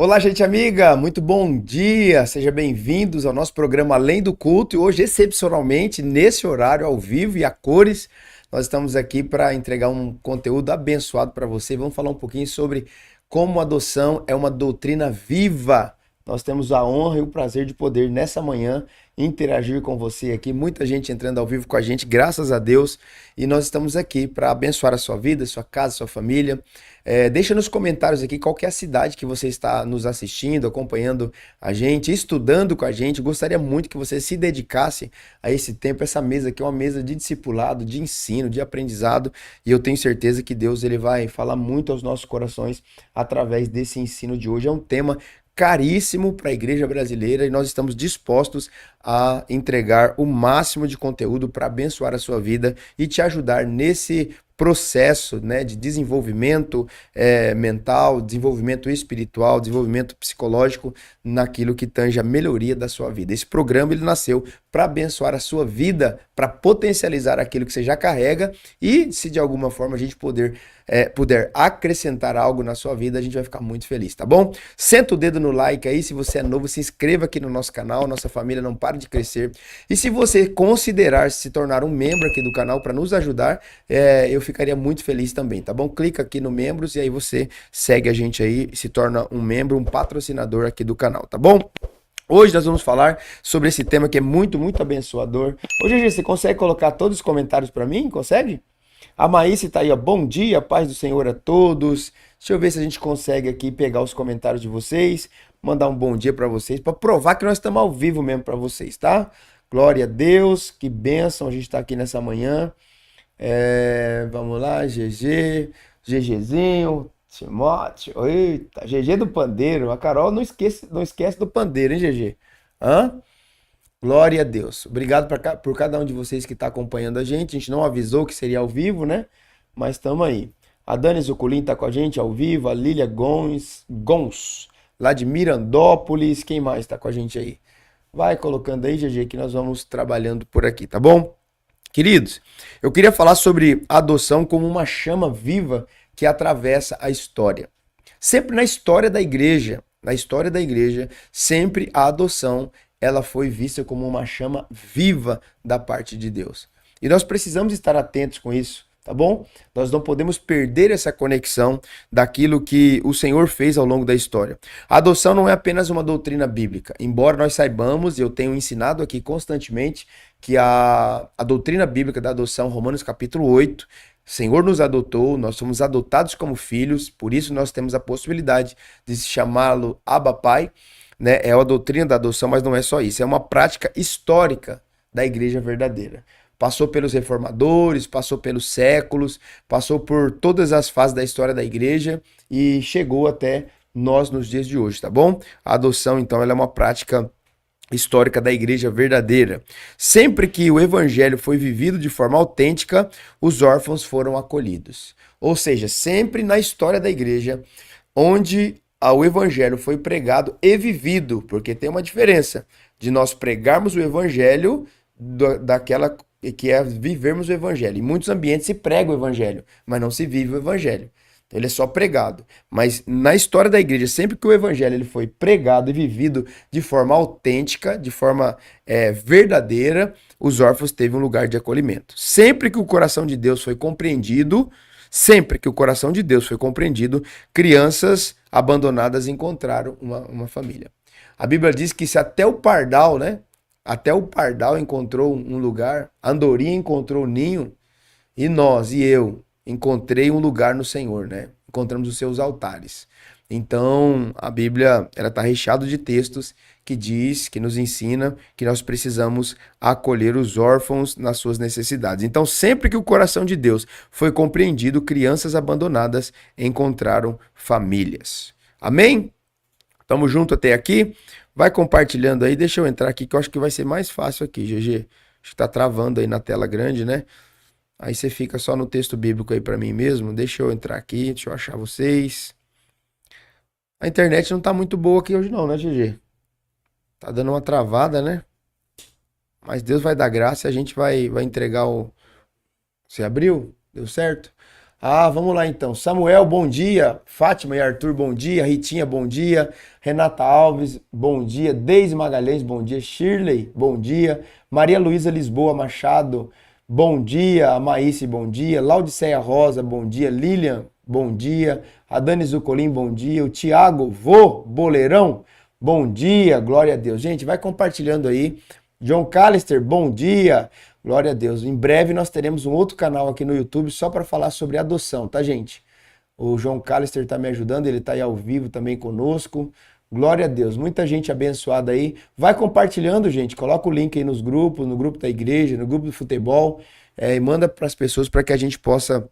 Olá, gente amiga, muito bom dia, sejam bem-vindos ao nosso programa Além do Culto e hoje, excepcionalmente, nesse horário, ao vivo e a cores, nós estamos aqui para entregar um conteúdo abençoado para você. Vamos falar um pouquinho sobre como a adoção é uma doutrina viva. Nós temos a honra e o prazer de poder, nessa manhã, interagir com você aqui. Muita gente entrando ao vivo com a gente, graças a Deus, e nós estamos aqui para abençoar a sua vida, sua casa, sua família. Deixa nos comentários aqui qual que é a cidade que você está nos assistindo, acompanhando a gente, estudando com a gente. Gostaria muito que você se dedicasse a esse tempo. Essa mesa aqui é uma mesa de discipulado, de ensino, de aprendizado, e eu tenho certeza que Deus ele vai falar muito aos nossos corações através desse ensino de hoje. É um tema caríssimo para a igreja brasileira e nós estamos dispostos a entregar o máximo de conteúdo para abençoar a sua vida e te ajudar nesse processo, né, de desenvolvimento mental, desenvolvimento espiritual, desenvolvimento psicológico naquilo que tange a melhoria da sua vida. Esse programa ele nasceu para abençoar a sua vida, para potencializar aquilo que você já carrega e se de alguma forma a gente puder acrescentar algo na sua vida, a gente vai ficar muito feliz, tá bom? Senta o dedo no like aí, se você é novo, se inscreva aqui no nosso canal, nossa família não para de crescer. E se você considerar se tornar um membro aqui do canal para nos ajudar, eu ficaria muito feliz também, tá bom? Clica aqui no membros e aí você segue a gente aí e se torna um membro, um patrocinador aqui do canal, tá bom? Hoje nós vamos falar sobre esse tema que é muito, muito abençoador. Hoje, GG, você consegue colocar todos os comentários para mim? Consegue? A Maíse tá aí, ó. Bom dia, paz do Senhor a todos. Deixa eu ver se a gente consegue aqui pegar os comentários de vocês, mandar um bom dia para vocês, para provar que nós estamos ao vivo mesmo para vocês, tá? Glória a Deus, que bênção a gente tá aqui nessa manhã. Vamos lá, GG, GGzinho, Timóteo, eita, GG do pandeiro. A Carol não esquece do pandeiro, hein, GG? Hã? Glória a Deus. Obrigado por cada um de vocês que está acompanhando a gente. A gente não avisou que seria ao vivo, né? Mas estamos aí. A Dani Zuculin está com a gente ao vivo. A Lília Gons, lá de Mirandópolis. Quem mais está com a gente aí? Vai colocando aí, GG, que nós vamos trabalhando por aqui, tá bom? Queridos, eu queria falar sobre adoção como uma chama viva que atravessa a história. Sempre na história da igreja, sempre a adoção ela foi vista como uma chama viva da parte de Deus. E nós precisamos estar atentos com isso, tá bom? Nós não podemos perder essa conexão daquilo que o Senhor fez ao longo da história. A adoção não é apenas uma doutrina bíblica, embora nós saibamos, e eu tenho ensinado aqui constantemente, que a doutrina bíblica da adoção, Romanos capítulo 8, o Senhor nos adotou, nós somos adotados como filhos, por isso nós temos a possibilidade de chamá-lo Abba Pai, né? É a doutrina da adoção, mas não é só isso, é uma prática histórica da igreja verdadeira. Passou pelos reformadores, passou pelos séculos, passou por todas as fases da história da igreja e chegou até nós nos dias de hoje, tá bom? A adoção, então, ela é uma prática histórica da igreja verdadeira. Sempre que o evangelho foi vivido de forma autêntica, os órfãos foram acolhidos. Ou seja, sempre na história da igreja, onde o evangelho foi pregado e vivido, porque tem uma diferença de nós pregarmos o evangelho daquela que é vivermos o evangelho. Em muitos ambientes se prega o evangelho, mas não se vive o evangelho. Então, ele é só pregado. Mas na história da igreja, sempre que o evangelho ele foi pregado e vivido de forma autêntica, de forma verdadeira, os órfãos teve um lugar de acolhimento. Sempre que o coração de Deus foi compreendido, crianças abandonadas encontraram uma família. A Bíblia diz que se até o pardal, né? Até o pardal encontrou um lugar, a andorinha encontrou o ninho, e nós, e eu, encontrei um lugar no Senhor, né? Encontramos os seus altares. Então, a Bíblia, ela está recheada de textos que diz, que nos ensina que nós precisamos acolher os órfãos nas suas necessidades. Então, sempre que o coração de Deus foi compreendido, crianças abandonadas encontraram famílias. Amém? Tamo junto até aqui? Vai compartilhando aí, deixa eu entrar aqui que eu acho que vai ser mais fácil aqui, GG. Acho que tá travando aí na tela grande, né? Aí você fica só no texto bíblico aí pra mim mesmo. Deixa eu entrar aqui, deixa eu achar vocês. A internet não tá muito boa aqui hoje não, né, GG? Tá dando uma travada, né? Mas Deus vai dar graça e a gente vai entregar o... Você abriu? Deu certo? Ah, vamos lá então. Samuel, bom dia. Fátima e Arthur, bom dia. Ritinha, bom dia. Renata Alves, bom dia. Deise Magalhães, bom dia. Shirley, bom dia. Maria Luísa Lisboa Machado, bom dia. Amaíce, bom dia. Laudiceia Rosa, bom dia. Lilian, bom dia. A Dani Zucolim, bom dia. O Tiago, vô, boleirão, bom dia. Glória a Deus. Gente, vai compartilhando aí. John Callister, bom dia. Glória a Deus. Em breve nós teremos um outro canal aqui no YouTube só para falar sobre adoção, tá, gente? O João Callister está me ajudando, ele está aí ao vivo também conosco. Glória a Deus. Muita gente abençoada aí. Vai compartilhando, gente. Coloca o link aí nos grupos, no grupo da igreja, no grupo do futebol, e manda para as pessoas para que a gente possa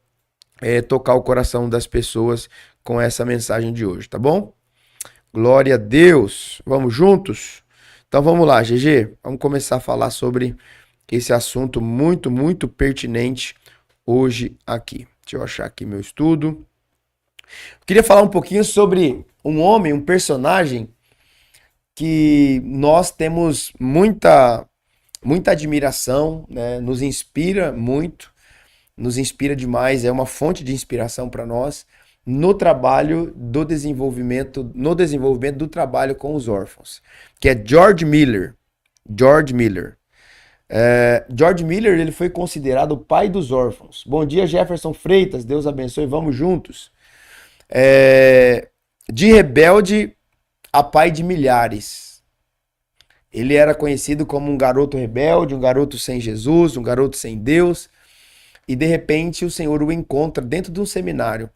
tocar o coração das pessoas com essa mensagem de hoje, tá bom? Glória a Deus. Vamos juntos? Então vamos lá, GG. Vamos começar a falar sobre esse assunto muito, muito pertinente hoje aqui. Deixa eu achar aqui meu estudo. Eu queria falar um pouquinho sobre um homem, um personagem que nós temos muita, muita admiração, né? Nos inspira muito, nos inspira demais, é uma fonte de inspiração para nós no trabalho do desenvolvimento, no desenvolvimento do trabalho com os órfãos, que é George Miller. George Miller. George Miller, ele foi considerado o pai dos órfãos. Bom dia, Jefferson Freitas, Deus abençoe, vamos juntos. De rebelde a pai de milhares. Ele era conhecido como um garoto rebelde, um garoto sem Jesus, um garoto sem Deus. E de repente o Senhor o encontra dentro de um seminário.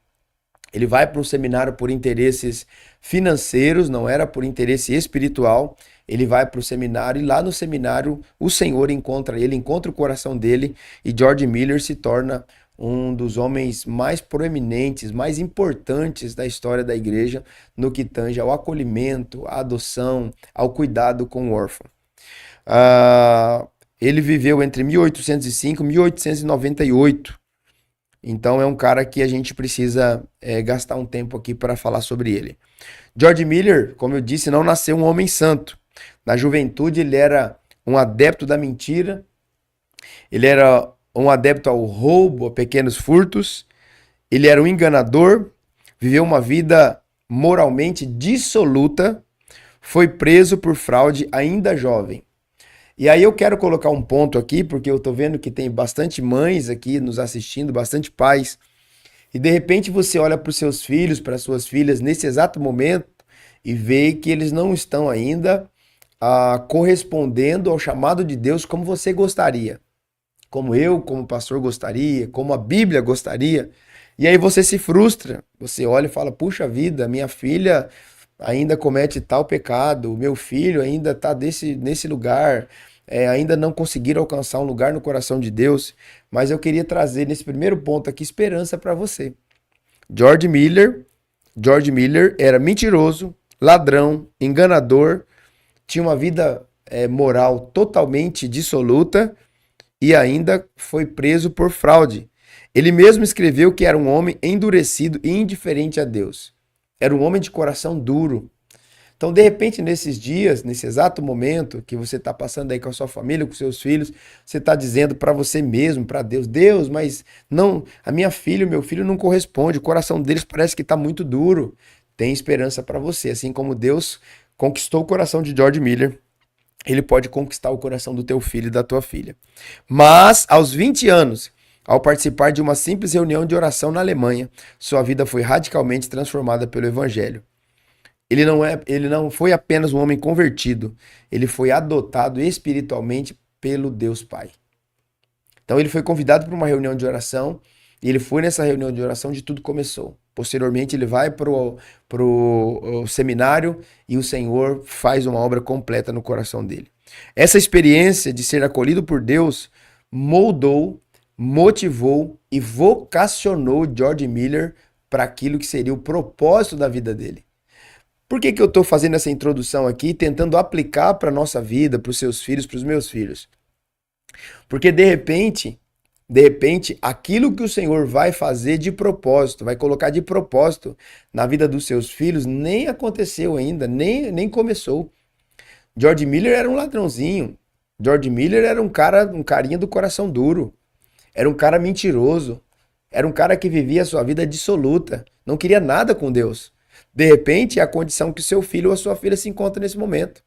Ele vai para um seminário por interesses financeiros, não era por interesse espiritual. Ele vai para o seminário e lá no seminário o Senhor encontra ele, encontra o coração dele e George Miller se torna um dos homens mais proeminentes, mais importantes da história da igreja no que tange ao acolhimento, à adoção, ao cuidado com o órfão. Ele viveu entre 1805 e 1898. Então é um cara que a gente precisa gastar um tempo aqui para falar sobre ele. George Miller, como eu disse, não nasceu um homem santo. Na juventude ele era um adepto da mentira, ele era um adepto ao roubo, a pequenos furtos, ele era um enganador, viveu uma vida moralmente dissoluta, foi preso por fraude ainda jovem. E aí eu quero colocar um ponto aqui, porque eu tô vendo que tem bastante mães aqui nos assistindo, bastante pais, e de repente você olha para os seus filhos, para as suas filhas nesse exato momento e vê que eles não estão ainda correspondendo ao chamado de Deus como você gostaria, como eu, como pastor gostaria, como a Bíblia gostaria. E aí você se frustra, você olha e fala, puxa vida, minha filha ainda comete tal pecado, o meu filho ainda está nesse lugar, ainda não conseguiram alcançar um lugar no coração de Deus. Mas eu queria trazer nesse primeiro ponto aqui esperança para você. George Miller era mentiroso, ladrão, enganador, tinha uma vida moral totalmente dissoluta e ainda foi preso por fraude. Ele mesmo escreveu que era um homem endurecido e indiferente a Deus. Era um homem de coração duro. Então, de repente, nesses dias, nesse exato momento que você está passando aí com a sua família, com seus filhos, você está dizendo para você mesmo, para Deus, Deus, mas não, a minha filha, o meu filho não corresponde, o coração deles parece que está muito duro. Tem esperança para você, assim como Deus conquistou o coração de George Miller, ele pode conquistar o coração do teu filho e da tua filha. Mas, aos 20 anos, ao participar de uma simples reunião de oração na Alemanha, sua vida foi radicalmente transformada pelo Evangelho. Ele não foi apenas um homem convertido, ele foi adotado espiritualmente pelo Deus Pai. Então ele foi convidado para uma reunião de oração e ele foi nessa reunião de oração onde tudo começou. Posteriormente ele vai para o seminário e o Senhor faz uma obra completa no coração dele. Essa experiência de ser acolhido por Deus moldou, motivou e vocacionou George Miller para aquilo que seria o propósito da vida dele. Por que eu estou fazendo essa introdução aqui, tentando aplicar para a nossa vida, para os seus filhos, para os meus filhos? Porque de repente, aquilo que o Senhor vai fazer de propósito, vai colocar de propósito na vida dos seus filhos, nem aconteceu ainda, nem começou. George Miller era um ladrãozinho. George Miller era um carinha do coração duro. Era um cara mentiroso. Era um cara que vivia a sua vida dissoluta, não queria nada com Deus. De repente, é a condição que o seu filho ou a sua filha se encontra nesse momento.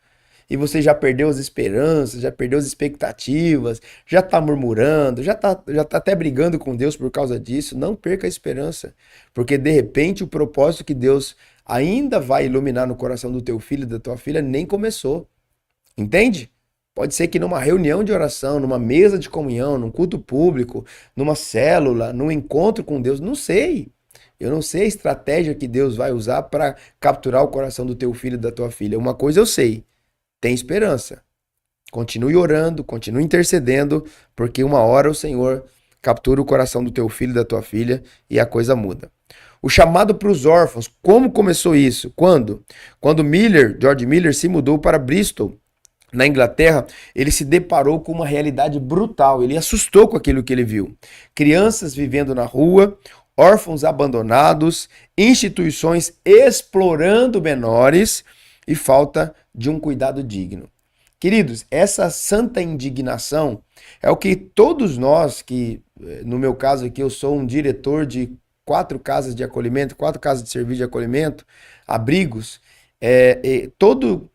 E você já perdeu as esperanças, já perdeu as expectativas, já está murmurando, já tá até brigando com Deus por causa disso. Não perca a esperança, porque de repente o propósito que Deus ainda vai iluminar no coração do teu filho e da tua filha nem começou. Entende? Pode ser que numa reunião de oração, numa mesa de comunhão, num culto público, numa célula, num encontro com Deus, não sei. Eu não sei a estratégia que Deus vai usar para capturar o coração do teu filho e da tua filha. Uma coisa eu sei, tem esperança. Continue orando, continue intercedendo, porque uma hora o Senhor captura o coração do teu filho e da tua filha e a coisa muda. O chamado para os órfãos, como começou isso? Quando? Quando George Miller se mudou para Bristol, na Inglaterra, ele se deparou com uma realidade brutal. Ele assustou com aquilo que ele viu. Crianças vivendo na rua, órfãos abandonados, instituições explorando menores e falta de um cuidado digno. Queridos, essa santa indignação é o que todos nós, que no meu caso aqui eu sou um diretor de 4 casas de acolhimento, 4 casas de serviço de acolhimento, abrigos, todo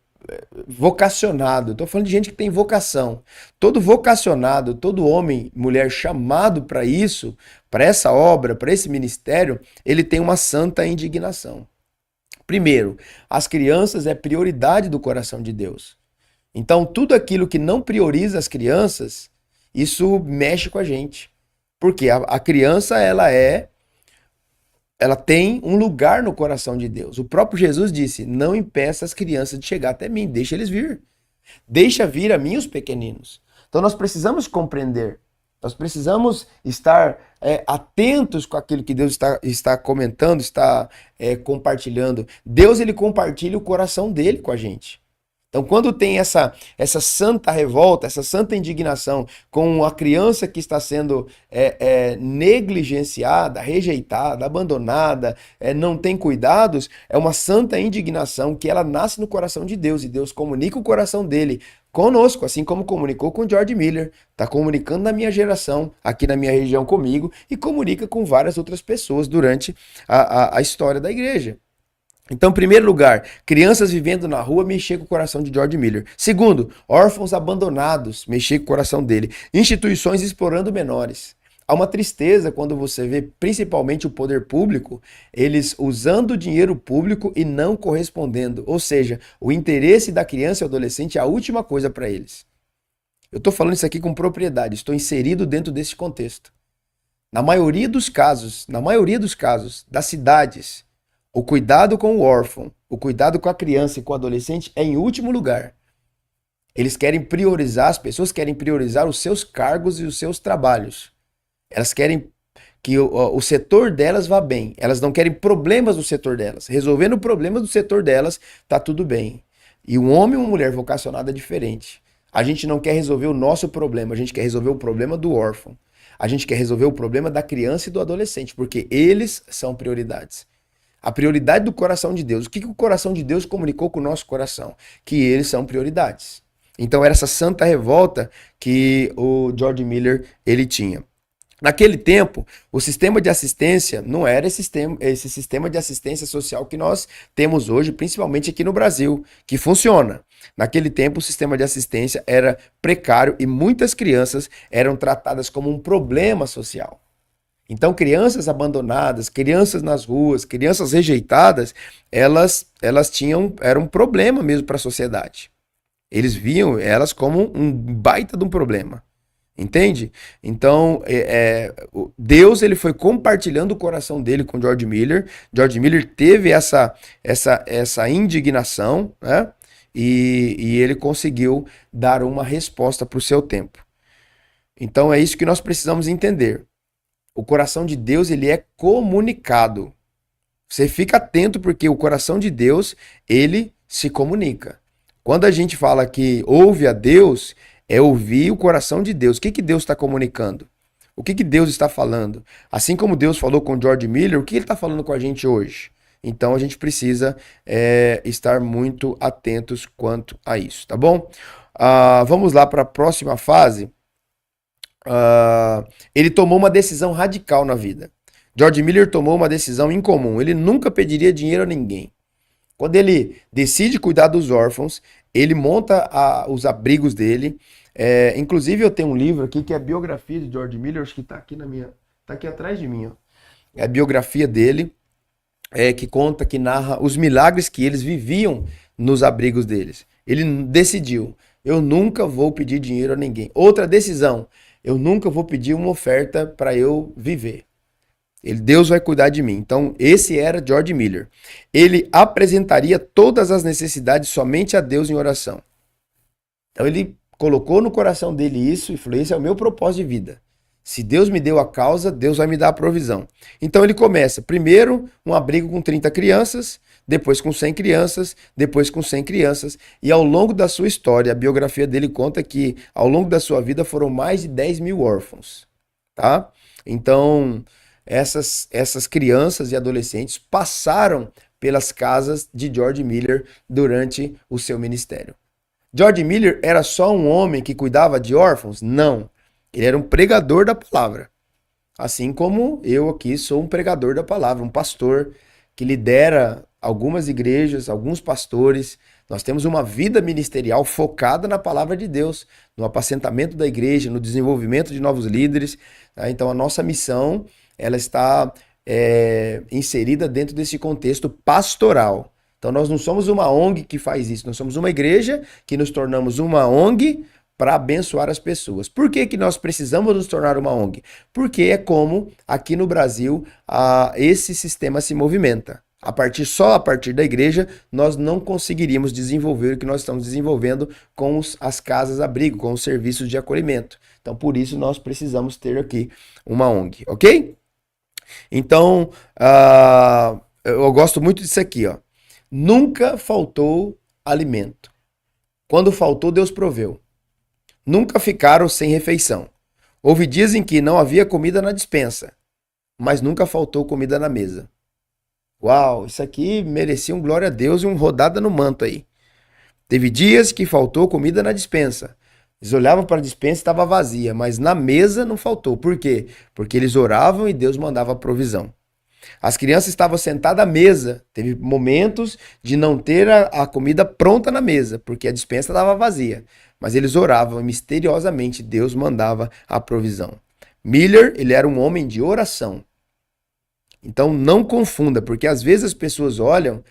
vocacionado, estou falando de gente que tem vocação, todo vocacionado, todo homem, mulher chamado para isso, para essa obra, para esse ministério, ele tem uma santa indignação. Primeiro, as crianças é prioridade do coração de Deus. Então, tudo aquilo que não prioriza as crianças, isso mexe com a gente. Porque a criança, ela tem um lugar no coração de Deus. O próprio Jesus disse: não impeça as crianças de chegar até mim, deixa eles vir. Deixa vir a mim os pequeninos. Então nós precisamos compreender, nós precisamos estar atentos com aquilo que Deus está comentando, está compartilhando. Deus, ele compartilha o coração dele com a gente. Então, quando tem essa santa revolta, essa santa indignação com a criança que está sendo negligenciada, rejeitada, abandonada, não tem cuidados, é uma santa indignação que ela nasce no coração de Deus, e Deus comunica o coração dele conosco, assim como comunicou com George Miller, está comunicando na minha geração, aqui na minha região comigo, e comunica com várias outras pessoas durante a história da igreja. Então, em primeiro lugar, crianças vivendo na rua, mexer com o coração de George Miller. Segundo, órfãos abandonados, mexer com o coração dele. Instituições explorando menores. Há uma tristeza quando você vê, principalmente o poder público, eles usando o dinheiro público e não correspondendo. Ou seja, o interesse da criança e adolescente é a última coisa para eles. Eu estou falando isso aqui com propriedade, estou inserido dentro desse contexto. Na maioria dos casos, das cidades, o cuidado com o órfão, o cuidado com a criança e com o adolescente é em último lugar. Eles querem priorizar, as pessoas querem priorizar os seus cargos e os seus trabalhos. Elas querem que o setor delas vá bem. Elas não querem problemas no setor delas. Resolvendo o problema do setor delas, tá tudo bem. E um homem e uma mulher vocacionada é diferente. A gente não quer resolver o nosso problema, a gente quer resolver o problema do órfão. A gente quer resolver o problema da criança e do adolescente, porque eles são prioridades. A prioridade do coração de Deus. O que o coração de Deus comunicou com o nosso coração? Que eles são prioridades. Então era essa santa revolta que o George Miller ele tinha. Naquele tempo, o sistema de assistência não era esse sistema de assistência social que nós temos hoje, principalmente aqui no Brasil, que funciona. Naquele tempo, o sistema de assistência era precário e muitas crianças eram tratadas como um problema social. Então, crianças abandonadas, crianças nas ruas, crianças rejeitadas, elas eram um problema mesmo para a sociedade. Eles viam elas como um baita de um problema. Entende? Então, Deus ele foi compartilhando o coração dele com George Miller. George Miller teve essa indignação, né? E ele conseguiu dar uma resposta para o seu tempo. Então, é isso que nós precisamos entender. O coração de Deus, ele é comunicado. Você fica atento porque o coração de Deus, ele se comunica. Quando a gente fala que ouve a Deus, é ouvir o coração de Deus. O que Deus está comunicando? O que Deus está falando? Assim como Deus falou com George Miller, o que ele está falando com a gente hoje? Então a gente precisa estar muito atentos quanto a isso, tá bom? Vamos lá para a próxima fase. Ele tomou uma decisão radical na vida. George Miller tomou uma decisão incomum. Ele nunca pediria dinheiro a ninguém. Quando ele decide cuidar dos órfãos, ele monta os abrigos dele. Inclusive, eu tenho um livro aqui que é a biografia de George Miller, acho que está aqui tá aqui atrás de mim, ó. É a biografia dele, que conta, que narra os milagres que eles viviam nos abrigos deles. Ele decidiu: eu nunca vou pedir dinheiro a ninguém. Outra decisão: eu nunca vou pedir uma oferta para eu viver. Deus vai cuidar de mim. Então, esse era George Miller. Ele apresentaria todas as necessidades somente a Deus em oração. Então, ele colocou no coração dele isso e falou: esse é o meu propósito de vida. Se Deus me deu a causa, Deus vai me dar a provisão. Então, ele começa, primeiro, um abrigo com 30 crianças, depois com 100 crianças, depois com 100 crianças. E ao longo da sua história, a biografia dele conta que, ao longo da sua vida, foram mais de 10 mil órfãos. Tá? Então, essas crianças e adolescentes passaram pelas casas de George Miller durante o seu ministério. George Miller era só um homem que cuidava de órfãos? Não. Ele era um pregador da palavra. Assim como eu aqui sou um pregador da palavra, um pastor que lidera algumas igrejas, alguns pastores. Nós temos uma vida ministerial focada na palavra de Deus, no apacentamento da igreja, no desenvolvimento de novos líderes. Tá? Então a nossa missão, ela está inserida dentro desse contexto pastoral. Então nós não somos uma ONG que faz isso, nós somos uma igreja que nos tornamos uma ONG para abençoar as pessoas. Por que que nós precisamos nos tornar uma ONG? Porque é como aqui no Brasil esse sistema se movimenta. Só a partir da igreja, nós não conseguiríamos desenvolver o que nós estamos desenvolvendo com as casas-abrigo, com os serviços de acolhimento. Então, por isso, nós precisamos ter aqui uma ONG, ok? Então, eu gosto muito disso aqui, ó. Nunca faltou alimento. Quando faltou, Deus proveu. Nunca ficaram sem refeição. Houve dias em que não havia comida na despensa, mas nunca faltou comida na mesa. Uau, isso aqui merecia um glória a Deus e uma rodada no manto aí. Teve dias que faltou comida na despensa. Eles olhavam para a despensa e estava vazia, mas na mesa não faltou. Por quê? Porque eles oravam e Deus mandava a provisão. As crianças estavam sentadas à mesa. Teve momentos de não ter a comida pronta na mesa, porque a despensa estava vazia. Mas eles oravam e misteriosamente Deus mandava a provisão. Miller, ele era um homem de oração. Então não confunda, porque às vezes as pessoas olham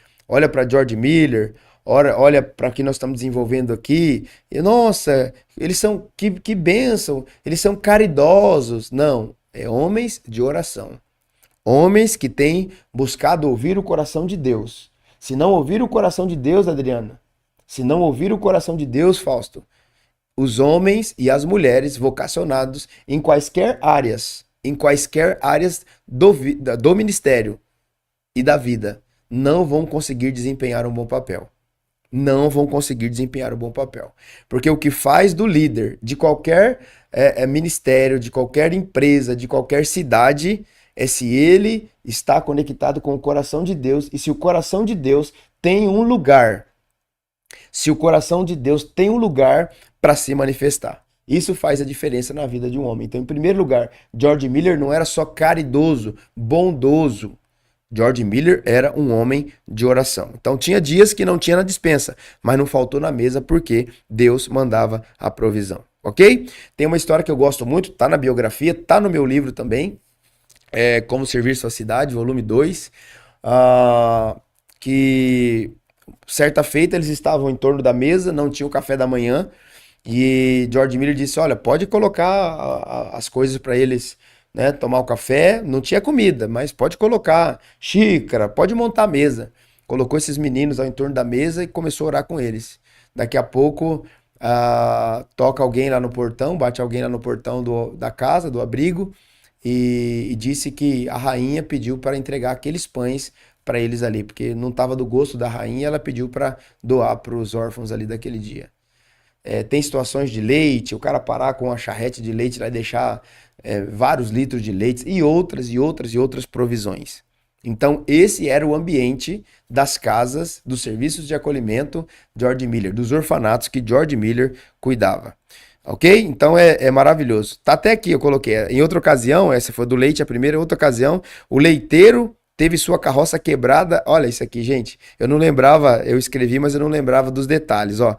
para George Miller, olha para o que nós estamos desenvolvendo aqui, e nossa, eles são, que bênção, eles são caridosos. Não, é homens de oração. Homens que têm buscado ouvir o coração de Deus. Se não ouvir o coração de Deus, Adriana, se não ouvir o coração de Deus, Fausto, os homens e as mulheres vocacionados em quaisquer áreas do ministério e da vida, não vão conseguir desempenhar um bom papel. Não vão conseguir desempenhar um bom papel. Porque o que faz do líder de qualquer ministério, de qualquer empresa, de qualquer cidade, é se ele está conectado com o coração de Deus e se o coração de Deus tem um lugar. Se o coração de Deus tem um lugar para se manifestar. Isso faz a diferença na vida de um homem. Então, em primeiro lugar, George Miller não era só caridoso, bondoso. George Miller era um homem de oração. Então, tinha dias que não tinha na despensa, mas não faltou na mesa porque Deus mandava a provisão. Ok? Tem uma história que eu gosto muito, tá na biografia, tá no meu livro também, Como Servir Sua Cidade, volume 2, que certa feita eles estavam em torno da mesa, não tinha o café da manhã, e George Miller disse: olha, pode colocar as coisas para eles, né, tomar o café. Não tinha comida, mas pode colocar xícara, pode montar a mesa. Colocou esses meninos ao entorno da mesa e começou a orar com eles. Daqui a pouco toca alguém lá no portão, bate alguém lá no portão da casa, do abrigo, e disse que a rainha pediu para entregar aqueles pães para eles ali, porque não estava do gosto da rainha, ela pediu para doar para os órfãos ali daquele dia. Tem situações de leite, o cara parar com uma charrete de leite lá e deixar vários litros de leite e outras provisões. Então, esse era o ambiente das casas, dos serviços de acolhimento George Miller, dos orfanatos que George Miller cuidava. Ok? Então é maravilhoso. Tá até aqui, eu coloquei. Em outra ocasião, essa foi do leite, a primeira, outra ocasião, o leiteiro teve sua carroça quebrada. Olha isso aqui, gente. Eu não lembrava, eu escrevi, mas eu não lembrava dos detalhes. Ó.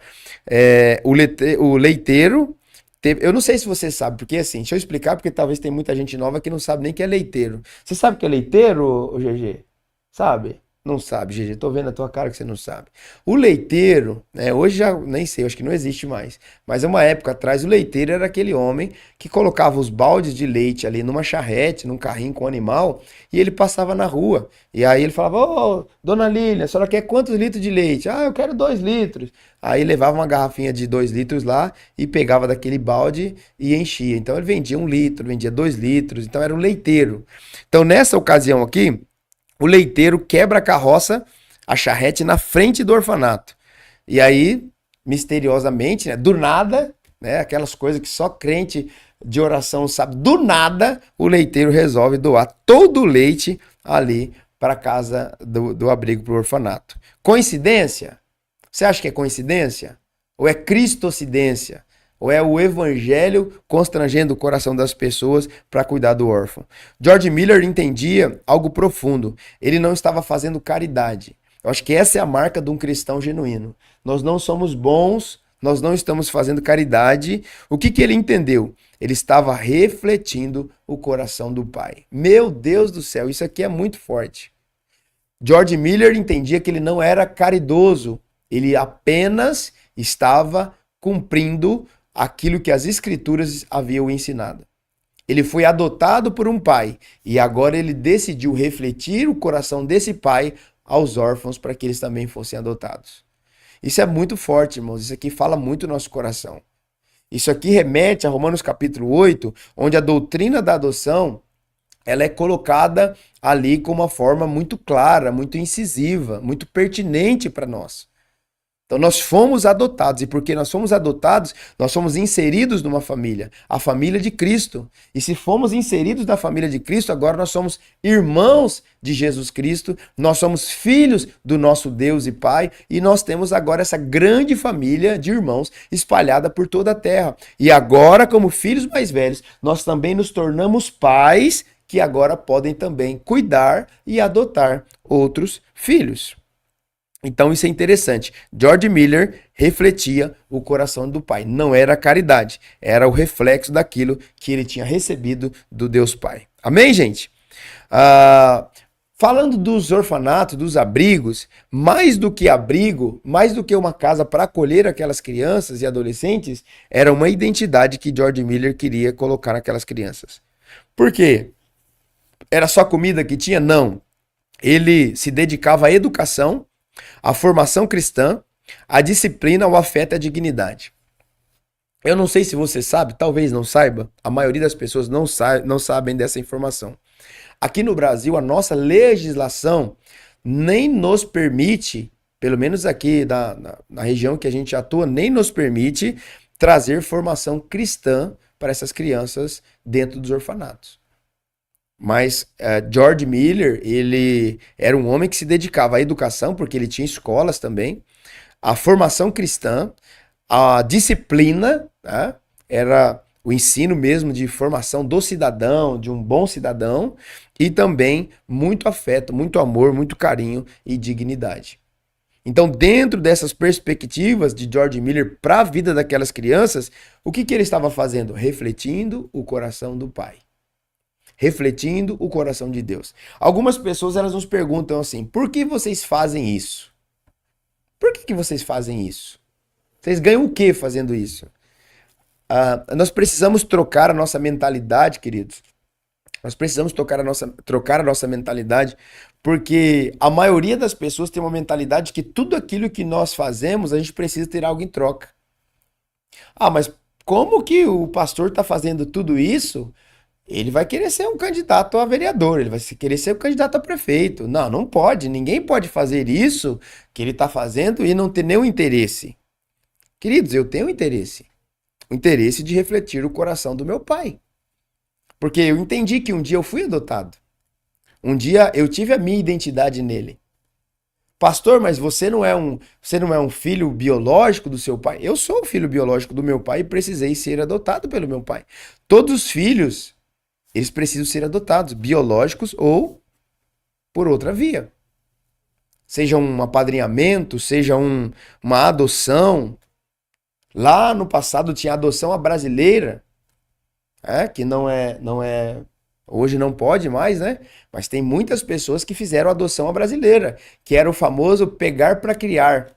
O leiteiro teve. Eu não sei se você sabe, porque assim, deixa eu explicar, porque talvez tem muita gente nova que não sabe nem que é leiteiro. Você sabe o que é leiteiro, ô GG? Sabe? Não sabe, GG. Tô vendo a tua cara que você não sabe. O leiteiro, né? Hoje já nem sei, acho que não existe mais. Mas há uma época atrás, o leiteiro era aquele homem que colocava os baldes de leite ali numa charrete, num carrinho com animal, e ele passava na rua. E aí ele falava: Ô, dona Lília, a senhora quer quantos litros de leite? Ah, eu quero 2 litros. Aí levava uma garrafinha de 2 litros lá e pegava daquele balde e enchia. Então ele vendia 1 litro, vendia 2 litros, então era um leiteiro. Então nessa ocasião aqui, o leiteiro quebra a carroça, a charrete na frente do orfanato. E aí, misteriosamente, né, do nada, né, aquelas coisas que só crente de oração sabe, do nada o leiteiro resolve doar todo o leite ali para a casa do abrigo, para o orfanato. Coincidência? Você acha que é coincidência? Ou é cristocidência? Ou é o evangelho constrangendo o coração das pessoas para cuidar do órfão? George Miller entendia algo profundo. Ele não estava fazendo caridade. Eu acho que essa é a marca de um cristão genuíno. Nós não somos bons, nós não estamos fazendo caridade. O que ele entendeu? Ele estava refletindo o coração do Pai. Meu Deus do céu, isso aqui é muito forte. George Miller entendia que ele não era caridoso, ele apenas estava cumprindo aquilo que as escrituras haviam ensinado. Ele foi adotado por um pai e agora ele decidiu refletir o coração desse pai aos órfãos para que eles também fossem adotados. Isso é muito forte, irmãos. Isso aqui fala muito no nosso coração. Isso aqui remete a Romanos capítulo 8, onde a doutrina da adoção ela é colocada ali com uma forma muito clara, muito incisiva, muito pertinente para nós. Então nós fomos adotados, e porque nós fomos adotados, nós fomos inseridos numa família, a família de Cristo. E se fomos inseridos na família de Cristo, agora nós somos irmãos de Jesus Cristo, nós somos filhos do nosso Deus e Pai, e nós temos agora essa grande família de irmãos espalhada por toda a terra. E agora, como filhos mais velhos, nós também nos tornamos pais que agora podem também cuidar e adotar outros filhos. Então isso é interessante. George Miller refletia o coração do pai. Não era caridade, era o reflexo daquilo que ele tinha recebido do Deus Pai. Amém, gente? Falando dos orfanatos, dos abrigos, mais do que abrigo, mais do que uma casa para acolher aquelas crianças e adolescentes, era uma identidade que George Miller queria colocar naquelas crianças. Por quê? Era só comida que tinha? Não. Ele se dedicava à educação, à formação cristã, à disciplina, ao afeto e à dignidade. Eu não sei se você sabe, talvez não saiba, a maioria das pessoas não sabem dessa informação. Aqui no Brasil, a nossa legislação nem nos permite, pelo menos aqui na região que a gente atua, nem nos permite trazer formação cristã para essas crianças dentro dos orfanatos. Mas George Miller, ele era um homem que se dedicava à educação, porque ele tinha escolas também, à formação cristã, à disciplina, né? Era o ensino mesmo de formação do cidadão, de um bom cidadão, e também muito afeto, muito amor, muito carinho e dignidade. Então, dentro dessas perspectivas de George Miller para a vida daquelas crianças, o que ele estava fazendo? Refletindo o coração do pai. Refletindo o coração de Deus. Algumas pessoas elas nos perguntam assim: por que vocês fazem isso? Por que vocês fazem isso? Vocês ganham o que fazendo isso? Nós precisamos trocar a nossa mentalidade, queridos. Nós precisamos trocar a nossa mentalidade, porque a maioria das pessoas tem uma mentalidade que tudo aquilo que nós fazemos, a gente precisa ter algo em troca. Mas como que o pastor está fazendo tudo isso? Ele vai querer ser um candidato a vereador, ele vai querer ser um candidato a prefeito. Não, não pode. Ninguém pode fazer isso que ele está fazendo e não ter nenhum interesse. Queridos, eu tenho interesse. O interesse de refletir o coração do meu pai. Porque eu entendi que um dia eu fui adotado. Um dia eu tive a minha identidade nele. Pastor, mas você não é um filho biológico do seu pai? Eu sou o filho biológico do meu pai e precisei ser adotado pelo meu pai. Todos os filhos, eles precisam ser adotados, biológicos ou por outra via. Seja um apadrinhamento, seja uma adoção. Lá no passado tinha adoção à brasileira, que hoje não pode mais, né? Mas tem muitas pessoas que fizeram adoção à brasileira, que era o famoso pegar para criar.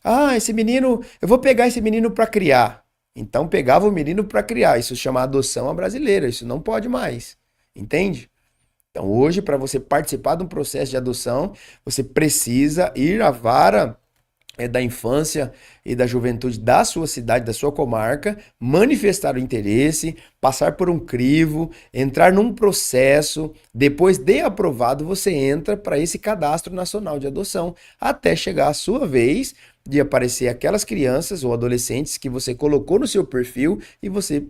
Ah, esse menino, eu vou pegar esse menino para criar. Então pegava o menino para criar. Isso chama adoção à brasileira. Isso não pode mais. Entende? Então hoje, para você participar de um processo de adoção, você precisa ir à vara da infância e da juventude da sua cidade, da sua comarca, manifestar o interesse, passar por um crivo, entrar num processo, depois de aprovado, você entra para esse cadastro nacional de adoção, até chegar a sua vez de aparecer aquelas crianças ou adolescentes que você colocou no seu perfil e você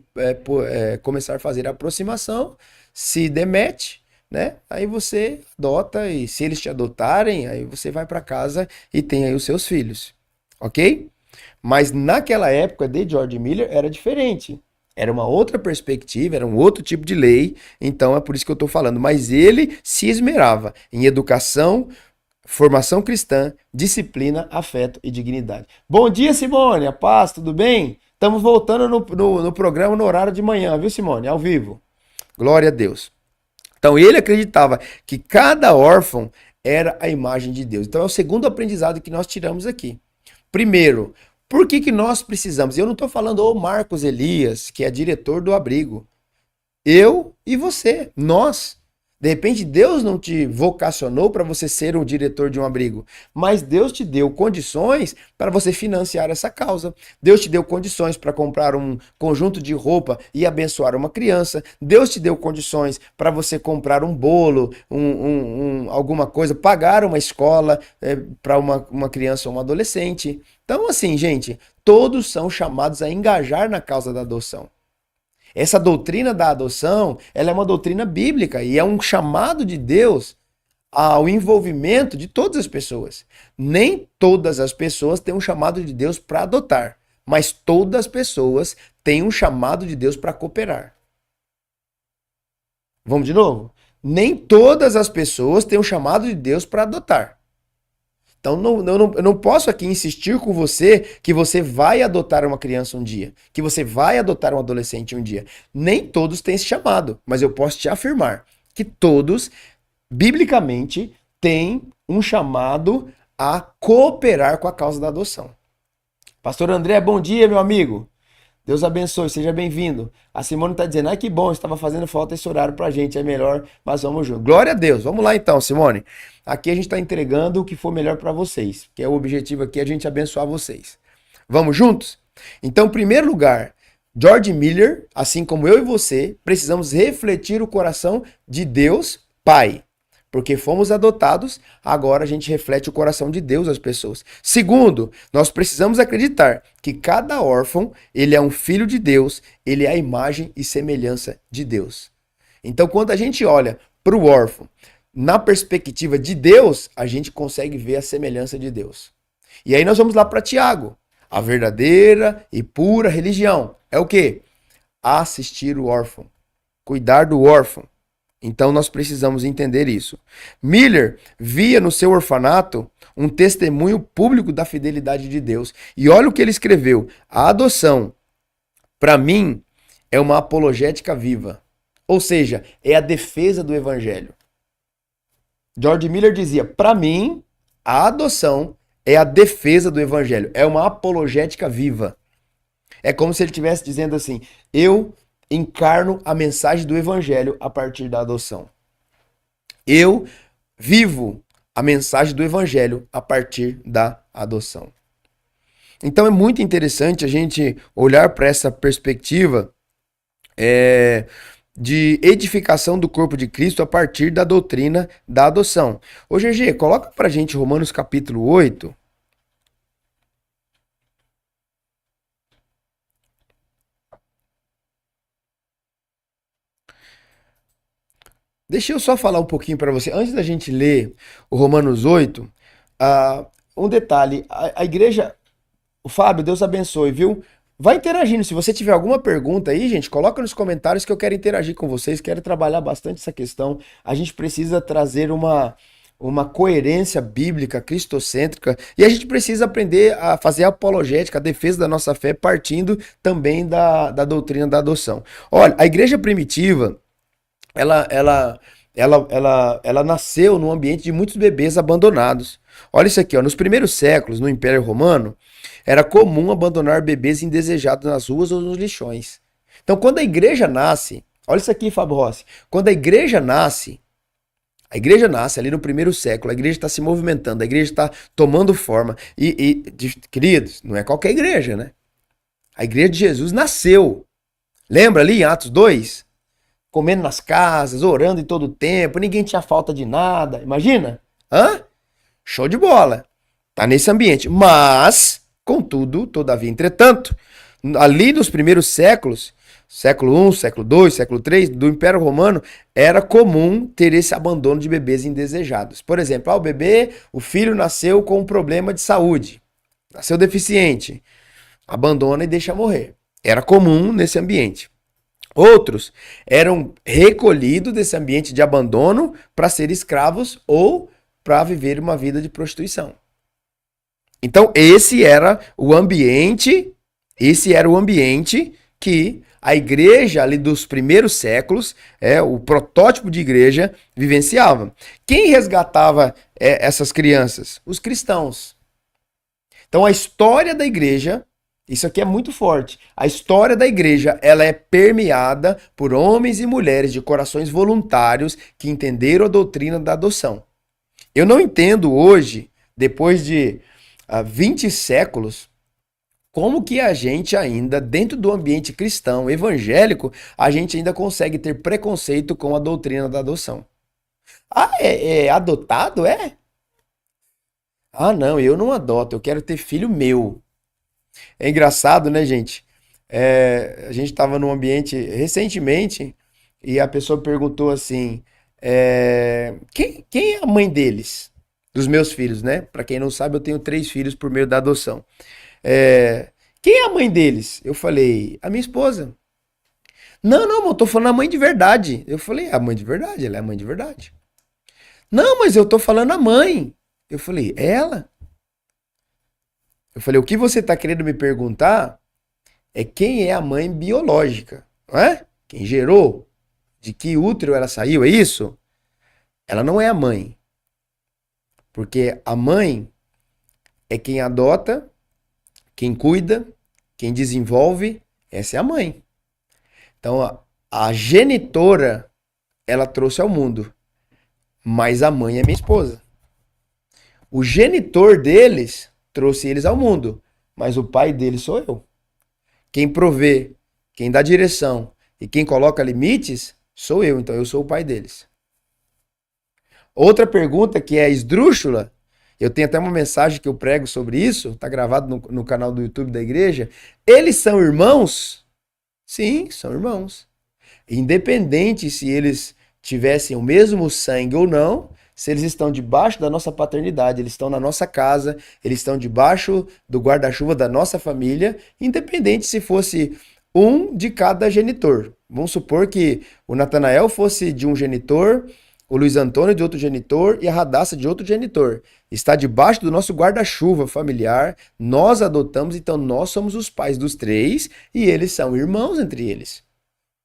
começar a fazer a aproximação, se demete, né? Aí você adota e se eles te adotarem, aí você vai para casa e tem aí os seus filhos, ok? Mas naquela época de George Miller era diferente. Era uma outra perspectiva, era um outro tipo de lei, então é por isso que eu estou falando. Mas ele se esmerava em educação, formação cristã, disciplina, afeto e dignidade. Bom dia, Simone, a paz, tudo bem? Estamos voltando no programa no horário de manhã, viu, Simone? Ao vivo. Glória a Deus. Então ele acreditava que cada órfão era a imagem de Deus. Então é o segundo aprendizado que nós tiramos aqui. Primeiro, por que nós precisamos? Eu não estou falando o Marcos Elias, que é diretor do abrigo. Eu e você, nós. De repente, Deus não te vocacionou para você ser o diretor de um abrigo, mas Deus te deu condições para você financiar essa causa. Deus te deu condições para comprar um conjunto de roupa e abençoar uma criança. Deus te deu condições para você comprar um bolo, alguma coisa, pagar uma escola para uma criança ou um adolescente. Então, assim, gente, todos são chamados a engajar na causa da adoção. Essa doutrina da adoção, ela é uma doutrina bíblica e é um chamado de Deus ao envolvimento de todas as pessoas. Nem todas as pessoas têm um chamado de Deus para adotar, mas todas as pessoas têm um chamado de Deus para cooperar. Vamos de novo? Nem todas as pessoas têm um chamado de Deus para adotar. Então eu não posso aqui insistir com você que você vai adotar uma criança um dia, que você vai adotar um adolescente um dia. Nem todos têm esse chamado, mas eu posso te afirmar que todos, biblicamente, têm um chamado a cooperar com a causa da adoção. Pastor André, bom dia, meu amigo. Deus abençoe, seja bem-vindo. A Simone está dizendo, que bom, estava fazendo falta esse horário para a gente, é melhor, mas vamos junto. Glória a Deus, vamos lá então, Simone. Aqui a gente está entregando o que for melhor para vocês, que é o objetivo aqui, a gente abençoar vocês. Vamos juntos? Então, em primeiro lugar, George Miller, assim como eu e você, precisamos refletir o coração de Deus Pai. Porque fomos adotados, agora a gente reflete o coração de Deus às pessoas. Segundo, nós precisamos acreditar que cada órfão, ele é um filho de Deus, ele é a imagem e semelhança de Deus. Então, quando a gente olha para o órfão na perspectiva de Deus, a gente consegue ver a semelhança de Deus. E aí nós vamos lá para Tiago. A verdadeira e pura religião é o quê? Assistir o órfão, cuidar do órfão. Então nós precisamos entender isso. Miller via no seu orfanato um testemunho público da fidelidade de Deus. E olha o que ele escreveu: a adoção, para mim, é uma apologética viva. Ou seja, é a defesa do evangelho. George Miller dizia: para mim, a adoção é a defesa do evangelho, é uma apologética viva. É como se ele estivesse dizendo assim: eu encarno a mensagem do evangelho a partir da adoção. Eu vivo a mensagem do evangelho a partir da adoção. Então é muito interessante a gente olhar para essa perspectiva de edificação do corpo de Cristo a partir da doutrina da adoção. Ô GG, coloca pra gente Romanos capítulo 8. Deixa eu só falar um pouquinho para você. Antes da gente ler o Romanos 8, Ah, um detalhe, a igreja, o Fábio, Deus abençoe, viu? Vai interagindo. Se você tiver alguma pergunta aí, gente, coloca nos comentários que eu quero interagir com vocês, quero trabalhar bastante essa questão. A gente precisa trazer uma coerência bíblica, cristocêntrica, e a gente precisa aprender a fazer a apologética, a defesa da nossa fé, partindo também da doutrina da adoção. Olha, a igreja primitiva, ela, ela, ela nasceu num ambiente de muitos bebês abandonados. Olha isso aqui, ó. Nos primeiros séculos, no Império Romano, era comum abandonar bebês indesejados nas ruas ou nos lixões. Então, quando a igreja nasce, olha isso aqui, Fábio Rossi. Quando a igreja nasce ali no primeiro século, a igreja está se movimentando, a igreja está tomando forma. Queridos, não é qualquer igreja, né? A igreja de Jesus nasceu. Lembra ali em Atos 2? Comendo nas casas, orando em todo o tempo, ninguém tinha falta de nada. Imagina? Hã? Show de bola. Tá nesse ambiente. Mas, contudo, todavia, entretanto, ali nos primeiros séculos, século I, século II, século III, do Império Romano, era comum ter esse abandono de bebês indesejados. Por exemplo, o bebê, o filho nasceu com um problema de saúde, nasceu deficiente, abandona e deixa morrer. Era comum nesse ambiente. Outros eram recolhidos desse ambiente de abandono para ser escravos ou para viver uma vida de prostituição. Então, esse era o ambiente que a igreja ali dos primeiros séculos, o protótipo de igreja, vivenciava. Quem resgatava essas crianças? Os cristãos. Então, a história da igreja, isso aqui é muito forte. A história da igreja, ela é permeada por homens e mulheres de corações voluntários que entenderam a doutrina da adoção. Eu não entendo hoje, depois de 20 séculos, como que a gente ainda, dentro do ambiente cristão, evangélico, a gente ainda consegue ter preconceito com a doutrina da adoção. Ah, é adotado? É? Ah, não, eu não adoto, eu quero ter filho meu. É engraçado, né, gente? A gente estava num ambiente recentemente e a pessoa perguntou assim: quem é a mãe deles? Dos meus filhos, né? Para quem não sabe, eu tenho 3 filhos por meio da adoção. É, quem é a mãe deles? Eu falei: a minha esposa. Não, não, eu tô falando a mãe de verdade. Eu falei: a mãe de verdade, ela é a mãe de verdade. Não, mas eu tô falando a mãe. Eu falei: ela? Eu falei: o que você tá querendo me perguntar é quem é a mãe biológica, não é? Quem gerou? De que útero ela saiu, é isso? Ela não é a mãe. Porque a mãe é quem adota, quem cuida, quem desenvolve, essa é a mãe. Então a genitora, ela trouxe ao mundo, mas a mãe é minha esposa. O genitor deles trouxe eles ao mundo, mas o pai deles sou eu. Quem provê, quem dá direção e quem coloca limites sou eu, então eu sou o pai deles. Outra pergunta que é esdrúxula, eu tenho até uma mensagem que eu prego sobre isso, está gravado no canal do YouTube da igreja. Eles são irmãos? Sim, são irmãos. Independente se eles tivessem o mesmo sangue ou não, se eles estão debaixo da nossa paternidade, eles estão na nossa casa, eles estão debaixo do guarda-chuva da nossa família, independente se fosse um de cada genitor. Vamos supor que o Natanael fosse de um genitor, o Luiz Antônio de outro genitor e a Radassa de outro genitor. Está debaixo do nosso guarda-chuva familiar, nós adotamos, então nós somos os pais dos 3 e eles são irmãos entre eles.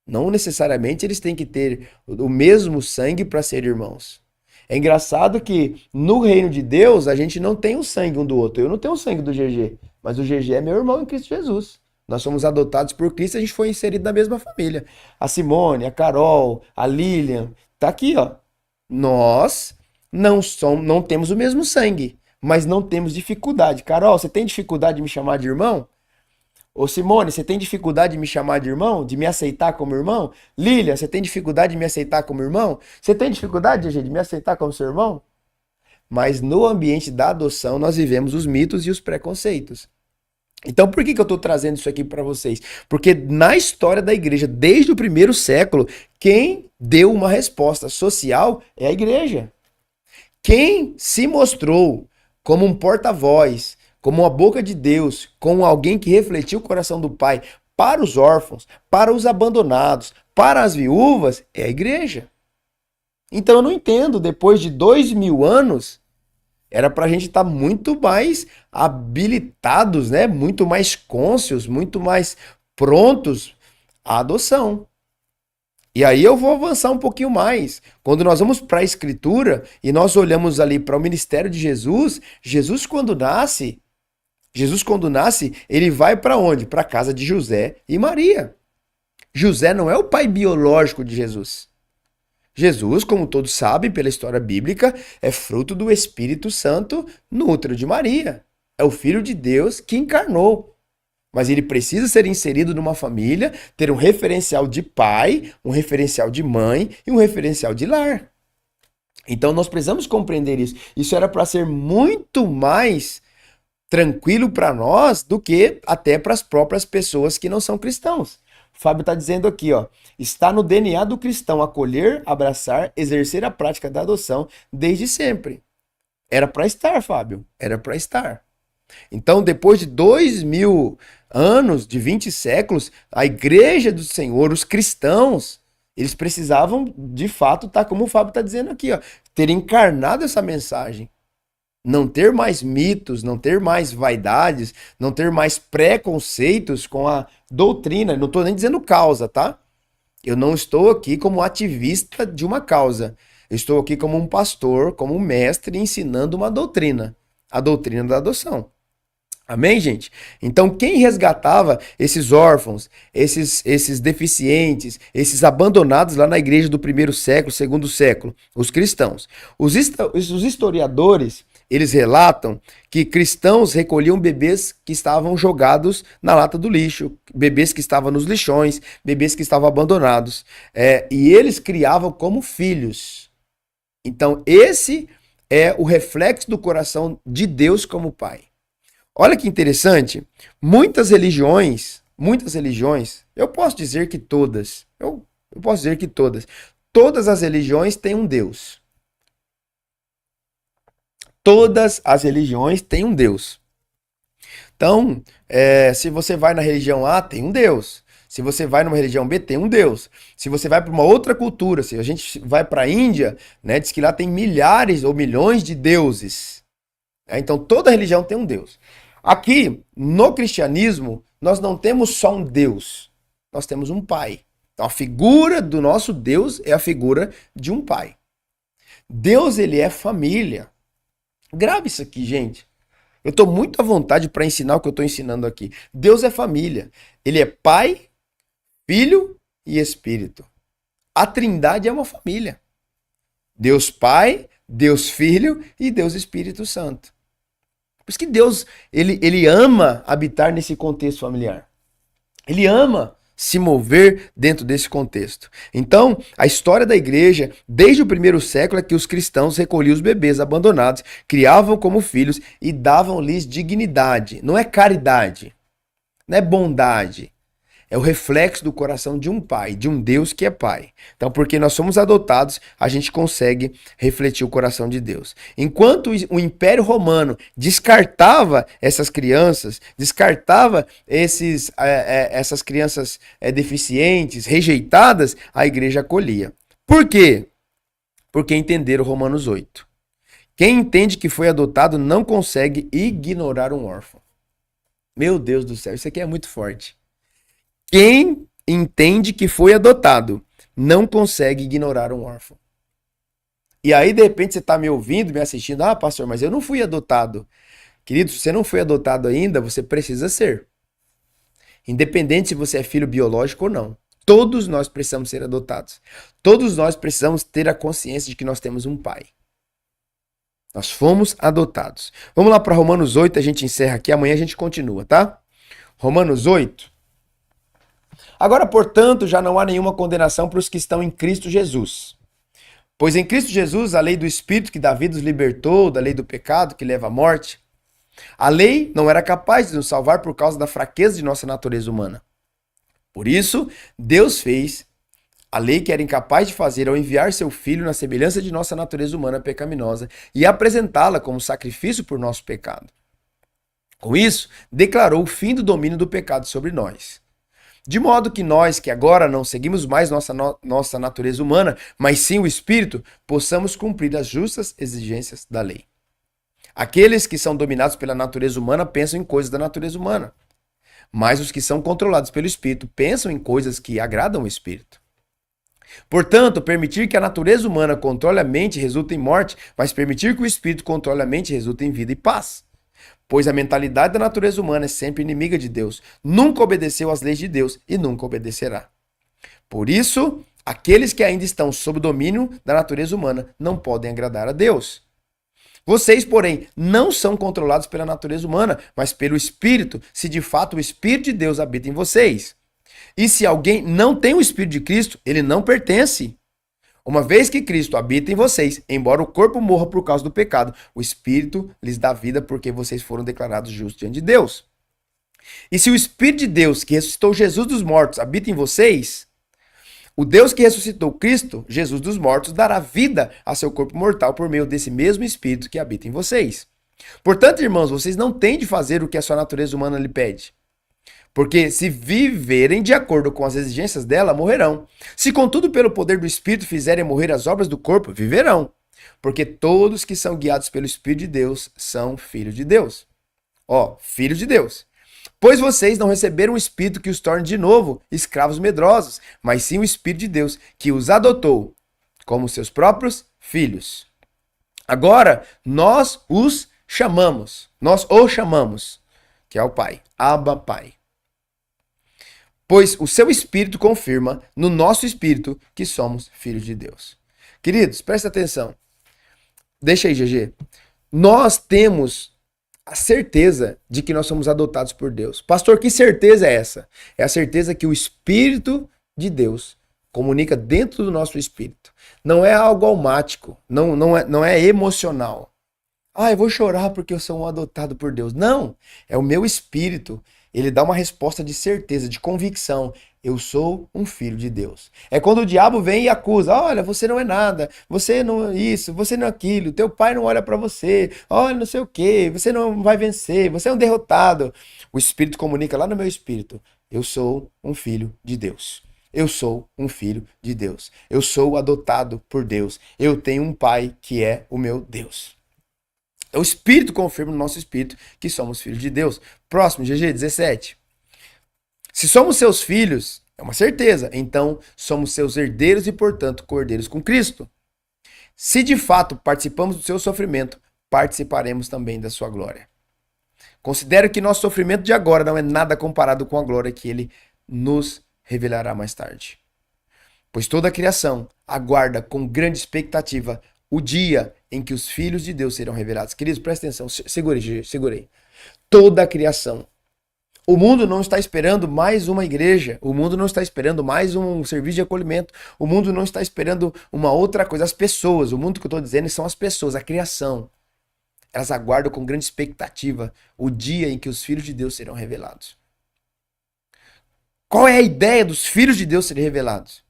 Não necessariamente eles têm que ter o mesmo sangue para ser irmãos. É engraçado que no reino de Deus a gente não tem o sangue um do outro. Eu não tenho o sangue do GG, mas o GG é meu irmão em Cristo Jesus. Nós somos adotados por Cristo e a gente foi inserido na mesma família. A Simone, a Carol, a Lilian, tá aqui, ó. Nós não temos o mesmo sangue, mas não temos dificuldade. Carol, você tem dificuldade de me chamar de irmão? Ô Simone, você tem dificuldade de me chamar de irmão? De me aceitar como irmão? Lília, você tem dificuldade de me aceitar como irmão? Você tem dificuldade, gente, de me aceitar como seu irmão? Mas no ambiente da adoção nós vivemos os mitos e os preconceitos. Então por que eu estou trazendo isso aqui para vocês? Porque na história da igreja, desde o primeiro século, quem deu uma resposta social é a igreja. Quem se mostrou como um porta-voz, como uma boca de Deus, como alguém que refletiu o coração do Pai para os órfãos, para os abandonados, para as viúvas, é a igreja. Então eu não entendo, depois de 2000 anos, era para a gente estar muito mais habilitados, né? Muito mais cônscios, muito mais prontos à adoção. E aí eu vou avançar um pouquinho mais. Quando nós vamos para a Escritura e nós olhamos ali para o ministério de Jesus, Jesus quando nasce, ele vai para onde? Para a casa de José e Maria. José não é o pai biológico de Jesus. Jesus, como todos sabem pela história bíblica, é fruto do Espírito Santo no útero de Maria. É o Filho de Deus que encarnou. Mas ele precisa ser inserido numa família, ter um referencial de pai, um referencial de mãe e um referencial de lar. Então nós precisamos compreender isso. Isso era para ser muito mais tranquilo para nós do que até para as próprias pessoas que não são cristãos. O Fábio está dizendo aqui, ó, está no DNA do cristão acolher, abraçar, exercer a prática da adoção desde sempre. Era para estar, Fábio, era para estar. Então, depois de 2000 anos, de 20 séculos, a igreja do Senhor, os cristãos, eles precisavam, de fato, estar como o Fábio está dizendo aqui, ó, ter encarnado essa mensagem. Não ter mais mitos, não ter mais vaidades, não ter mais preconceitos com a doutrina. Não estou nem dizendo causa, tá? Eu não estou aqui como ativista de uma causa. Eu estou aqui como um pastor, como um mestre ensinando uma doutrina. A doutrina da adoção. Amém, gente? Então, quem resgatava esses órfãos, esses deficientes, esses abandonados lá na igreja do primeiro século, segundo século? Os cristãos. Os historiadores, eles relatam que cristãos recolhiam bebês que estavam jogados na lata do lixo, bebês que estavam nos lixões, bebês que estavam abandonados. E eles criavam como filhos. Então, esse é o reflexo do coração de Deus como Pai. Olha que interessante, muitas religiões, eu posso dizer que todas, todas as religiões têm um Deus. Todas as religiões têm um Deus. Então, se você vai na religião A, tem um Deus. Se você vai numa religião B, tem um Deus. Se você vai para uma outra cultura, se a gente vai para a Índia, né, diz que lá tem milhares ou milhões de deuses. Então, toda religião tem um Deus. Aqui, no cristianismo, nós não temos só um Deus, nós temos um Pai. Então, a figura do nosso Deus é a figura de um Pai. Deus, ele é família. Grave isso aqui, gente. Eu estou muito à vontade para ensinar o que eu estou ensinando aqui. Deus é família. Ele é Pai, Filho e Espírito. A Trindade é uma família. Deus Pai, Deus Filho e Deus Espírito Santo. Por isso que Deus, ele ama habitar nesse contexto familiar. Ele ama se mover dentro desse contexto. Então, a história da igreja, desde o primeiro século, é que os cristãos recolhiam os bebês abandonados, criavam como filhos e davam-lhes dignidade. Não é caridade, não é bondade. É o reflexo do coração de um pai, de um Deus que é pai. Então, porque nós somos adotados, a gente consegue refletir o coração de Deus. Enquanto o Império Romano descartava essas crianças, descartava essas crianças deficientes, rejeitadas, a igreja acolhia. Por quê? Porque entenderam Romanos 8. Quem entende que foi adotado não consegue ignorar um órfão. Meu Deus do céu, isso aqui é muito forte. Quem entende que foi adotado não consegue ignorar um órfão. E aí, de repente, você está me ouvindo, me assistindo. Ah, pastor, mas eu não fui adotado. Querido, se você não foi adotado ainda, você precisa ser. Independente se você é filho biológico ou não. Todos nós precisamos ser adotados. Todos nós precisamos ter a consciência de que nós temos um pai. Nós fomos adotados. Vamos lá para Romanos 8, a gente encerra aqui. Amanhã a gente continua, tá? Romanos 8. Agora, portanto, já não há nenhuma condenação para os que estão em Cristo Jesus. Pois em Cristo Jesus, a lei do Espírito que Davi nos libertou da lei do pecado que leva à morte, a lei não era capaz de nos salvar por causa da fraqueza de nossa natureza humana. Por isso, Deus fez A lei que era incapaz de fazer ao enviar seu filho na semelhança de nossa natureza humana pecaminosa e apresentá-la como sacrifício por nosso pecado. Com isso, declarou o fim do domínio do pecado sobre nós. De modo que nós, que agora não seguimos mais nossa natureza humana, mas sim o Espírito, possamos cumprir as justas exigências da lei. Aqueles que são dominados pela natureza humana pensam em coisas da natureza humana, mas os que são controlados pelo Espírito pensam em coisas que agradam o Espírito. Portanto, permitir que a natureza humana controle a mente resulta em morte, mas permitir que o Espírito controle a mente resulta em vida e paz. Pois a mentalidade da natureza humana é sempre inimiga de Deus, nunca obedeceu às leis de Deus e nunca obedecerá. Por isso, aqueles que ainda estão sob o domínio da natureza humana não podem agradar a Deus. Vocês, porém, não são controlados pela natureza humana, mas pelo Espírito, se de fato o Espírito de Deus habita em vocês. E se alguém não tem o Espírito de Cristo, ele não pertence. Uma vez que Cristo habita em vocês, embora o corpo morra por causa do pecado, o Espírito lhes dá vida porque vocês foram declarados justos diante de Deus. E se o Espírito de Deus, que ressuscitou Jesus dos mortos, habita em vocês, o Deus que ressuscitou Cristo, Jesus dos mortos, dará vida a seu corpo mortal por meio desse mesmo Espírito que habita em vocês. Portanto, irmãos, vocês não têm de fazer o que a sua natureza humana lhe pede. Porque se viverem de acordo com as exigências dela, morrerão. Se contudo pelo poder do Espírito fizerem morrer as obras do corpo, viverão. Porque todos que são guiados pelo Espírito de Deus são filhos de Deus. Filhos de Deus. Pois vocês não receberam um Espírito que os torne de novo escravos medrosos, mas sim o Espírito de Deus que os adotou como seus próprios filhos. Agora, nós o chamamos, que é o Pai, Abba Pai. Pois o seu Espírito confirma no nosso Espírito que somos filhos de Deus. Queridos, presta atenção. Deixa aí, GG. Nós temos a certeza de que nós somos adotados por Deus. Pastor, que certeza é essa? É a certeza que o Espírito de Deus comunica dentro do nosso espírito. Não é algo almático, não é emocional. Eu vou chorar porque eu sou um adotado por Deus. Não, é o meu espírito. Ele dá uma resposta de certeza, de convicção. Eu sou um filho de Deus. É quando o diabo vem e acusa. Olha, você não é nada. Você não é isso, você não é aquilo. Teu pai não olha para você. Olha, não sei o quê. Você não vai vencer. Você é um derrotado. O Espírito comunica lá no meu espírito. Eu sou um filho de Deus. Eu sou um filho de Deus. Eu sou adotado por Deus. Eu tenho um pai que é o meu Deus. O Espírito confirma no nosso espírito que somos filhos de Deus. Próximo, GG 17. Se somos seus filhos, é uma certeza, então somos seus herdeiros e, portanto, cordeiros com Cristo. Se de fato participamos do seu sofrimento, participaremos também da sua glória. Considero que nosso sofrimento de agora não é nada comparado com a glória que ele nos revelará mais tarde. Pois toda a criação aguarda com grande expectativa o dia em que os filhos de Deus serão revelados. Queridos, presta atenção, segurei. Toda a criação. O mundo não está esperando mais uma igreja, o mundo não está esperando mais um serviço de acolhimento, o mundo não está esperando uma outra coisa. As pessoas, o mundo que eu estou dizendo são as pessoas, a criação. Elas aguardam com grande expectativa o dia em que os filhos de Deus serão revelados. Qual é a ideia dos filhos de Deus serem revelados?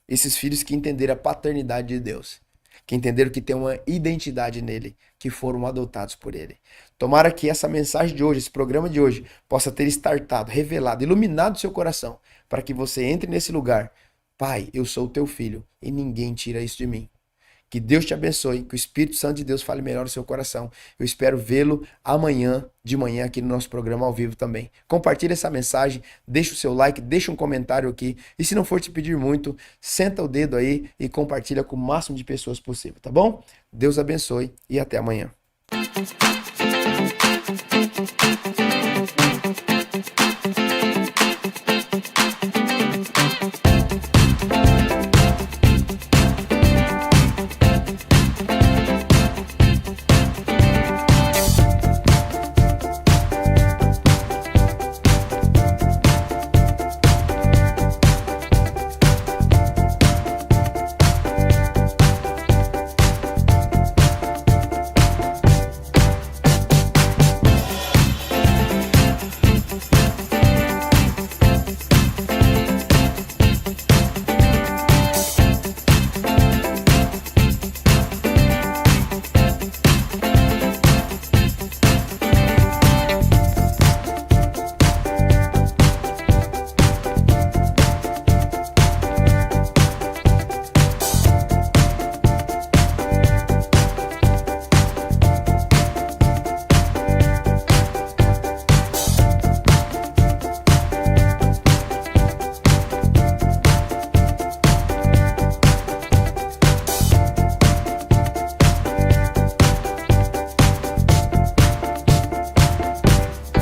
Esses filhos que entenderam a paternidade de Deus. Que entenderam que tem uma identidade nele, que foram adotados por ele. Tomara que essa mensagem de hoje, esse programa de hoje, possa ter startado, revelado, iluminado seu coração, para que você entre nesse lugar. Pai, eu sou o teu filho e ninguém tira isso de mim. Que Deus te abençoe, que o Espírito Santo de Deus fale melhor no seu coração. Eu espero vê-lo amanhã, de manhã, aqui no nosso programa ao vivo também. Compartilhe essa mensagem, deixa o seu like, deixa um comentário aqui. E se não for te pedir muito, senta o dedo aí e compartilha com o máximo de pessoas possível, tá bom? Deus abençoe e até amanhã.